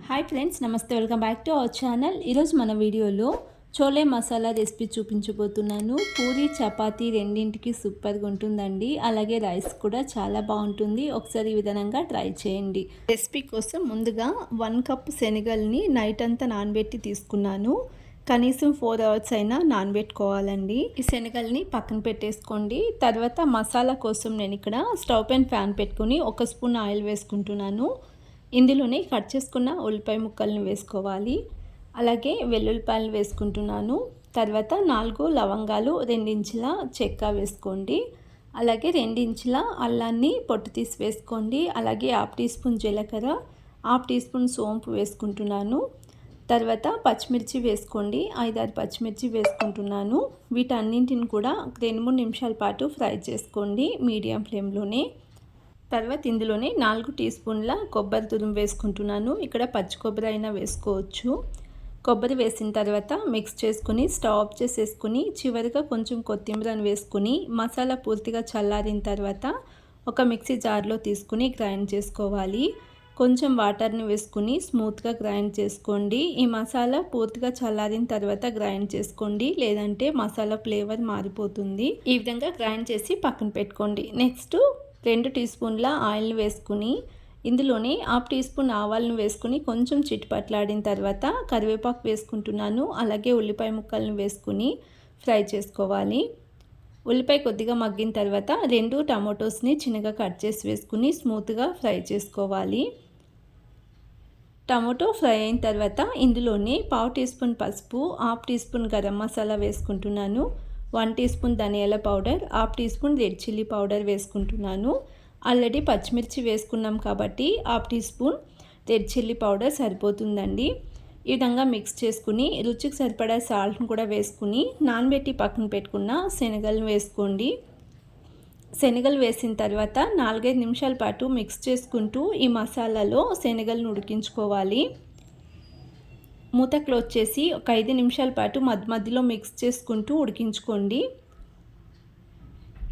Hi friends, నమస్తే. Welcome back to our channel. ఈరోజు మన వీడియోలో చోలే మసాలా రెసిపీ చూపించబోతున్నాను. పూరి చపాతీ రెండింటికి సూపర్గా ఉంటుందండి. అలాగే రైస్ కూడా చాలా బాగుంటుంది. ఒకసారి ఈ విధంగా ట్రై చేయండి. రెసిపీ కోసం ముందుగా 1 కప్ శనగల్ని నైట్ అంతా నానబెట్టి తీసుకున్నాను. కనీసం 4 అవర్స్ అయినా నానబెట్టుకోవాలండి. ఈ శనగల్ని పక్కన పెట్టేసుకోండి. తర్వాత మసాలా కోసం నేను ఇక్కడ స్టవ్ పైన ఫ్యాన్ పెట్టుకుని 1 స్పూన్ ఆయిల్ వేసుకుంటున్నాను. ఇందులోనే కట్ చేసుకున్న ఉల్లిపాయ ముక్కల్ని వేసుకోవాలి. అలాగే వెల్లుల్లిపాయలు వేసుకుంటున్నాను. తర్వాత 4 లవంగాలు, 2 ఇంచుల చెక్క వేసుకోండి. అలాగే 2 ఇంచుల అల్లాన్ని పొట్టు తీసి వేసుకోండి. అలాగే 1/2 టీ స్పూన్ జీలకర్ర, 1/2 టీ స్పూన్ సోంపు వేసుకుంటున్నాను. తర్వాత పచ్చిమిర్చి వేసుకోండి. 5-6 పచ్చిమిర్చి వేసుకుంటున్నాను. వీటన్నింటిని కూడా 2-3 నిమిషాల పాటు ఫ్రై చేసుకోండి మీడియం ఫ్లేమ్లోనే. తర్వాత ఇందులోనే 4 టీ స్పూన్ల కొబ్బరి తురుము వేసుకుంటున్నాను. ఇక్కడ పచ్చి కొబ్బరి అయినా వేసుకోవచ్చు. కొబ్బరి వేసిన తర్వాత మిక్స్ చేసుకుని స్టవ్ ఆఫ్ చేసేసుకుని చివరిగా కొంచెం కొత్తిమీరని వేసుకుని మసాలా పూర్తిగా చల్లారిన తర్వాత ఒక మిక్సీ జార్లో తీసుకుని గ్రైండ్ చేసుకోవాలి. కొంచెం వాటర్ని వేసుకుని స్మూత్గా గ్రైండ్ చేసుకోండి. ఈ మసాలా పూర్తిగా చల్లారిన తర్వాత గ్రైండ్ చేసుకోండి, లేదంటే మసాలా ఫ్లేవర్ మారిపోతుంది. ఈ విధంగా గ్రైండ్ చేసి పక్కన పెట్టుకోండి. నెక్స్ట్ 2 టీ స్పూన్ల ఆయిల్ని వేసుకుని ఇందులోనే 1/2 టీ స్పూన్ ఆవాలను వేసుకుని కొంచెం చిటపట్లాడిన తర్వాత కరివేపాకు వేసుకుంటున్నాను. అలాగే ఉల్లిపాయ ముక్కలను వేసుకుని ఫ్రై చేసుకోవాలి. ఉల్లిపాయ కొద్దిగా మగ్గిన తర్వాత 2 టమాటోస్ని చిన్నగా కట్ చేసి వేసుకుని స్మూత్గా ఫ్రై చేసుకోవాలి. టమాటో ఫ్రై అయిన తర్వాత ఇందులోనే 1/2 టీ స్పూన్ పసుపు, 1/2 టీ స్పూన్ గరం మసాలా వేసుకుంటున్నాను. 1 టీ స్పూన్ ధనియాల powder, 1/2 tea spoon red chilli powder వేసుకుంటున్నాను. ఆల్రెడీ పచ్చిమిర్చి వేసుకున్నాం కాబట్టి 1/2 tea spoon red chilli powder సరిపోతుందండి. ఈ విధంగా మిక్స్ చేసుకుని రుచికి సరిపడా సాల్ట్ని కూడా వేసుకుని నానబెట్టి పక్కన పెట్టుకున్న శనగలను వేసుకోండి. శనగలు వేసిన తర్వాత 4-5 నిమిషాల పాటు మిక్స్ చేసుకుంటూ ఈ మసాలాలో శనగలను ఉడికించుకోవాలి. మూత క్లోజ్ చేసి ఒక 5 నిమిషాల పాటు మధ్యలో మిక్స్ చేసుకుంటూ ఉడికించుకోండి.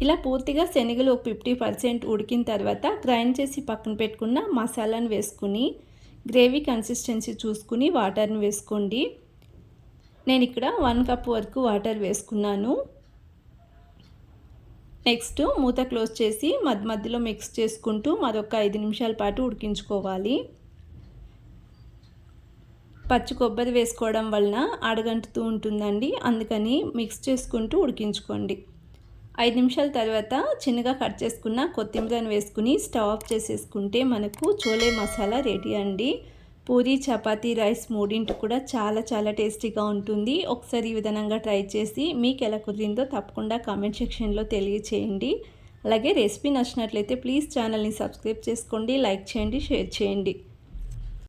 ఇలా పూర్తిగా శనగలు ఒక 50% ఉడికిన తర్వాత గ్రైండ్ చేసి పక్కన పెట్టుకున్న మసాలాను వేసుకుని గ్రేవీ కన్సిస్టెన్సీ చూసుకుని వాటర్ని వేసుకోండి. నేను ఇక్కడ 1 కప్ వరకు వాటర్ వేసుకున్నాను. నెక్స్ట్ మూత క్లోజ్ చేసి మధ్యలో మిక్స్ చేసుకుంటూ మరొక 5 నిమిషాల పాటు ఉడికించుకోవాలి. పచ్చి కొబ్బరి వేసుకోవడం వలన అడగంటుతూ ఉంటుందండి, అందుకని మిక్స్ చేసుకుంటూ ఉడికించుకోండి. 5 నిమిషాల తర్వాత చిన్నగా కట్ చేసుకున్న కొత్తిమీరని వేసుకుని స్టవ్ ఆఫ్ చేసేసుకుంటే మనకు చోలే మసాలా రెడీ అండి. పూరి, చపాతీ, రైస్ మూడింటి కూడా చాలా టేస్టీగా ఉంటుంది. ఒకసారి ఈ విధంగా ట్రై చేసి మీకు ఎలా కుదిరిందో తప్పకుండా కామెంట్ సెక్షన్లో తెలియచేయండి. అలాగే రెసిపీ నచ్చినట్లయితే ప్లీజ్ ఛానల్ని సబ్స్క్రైబ్ చేసుకోండి, లైక్ చేయండి, షేర్ చేయండి.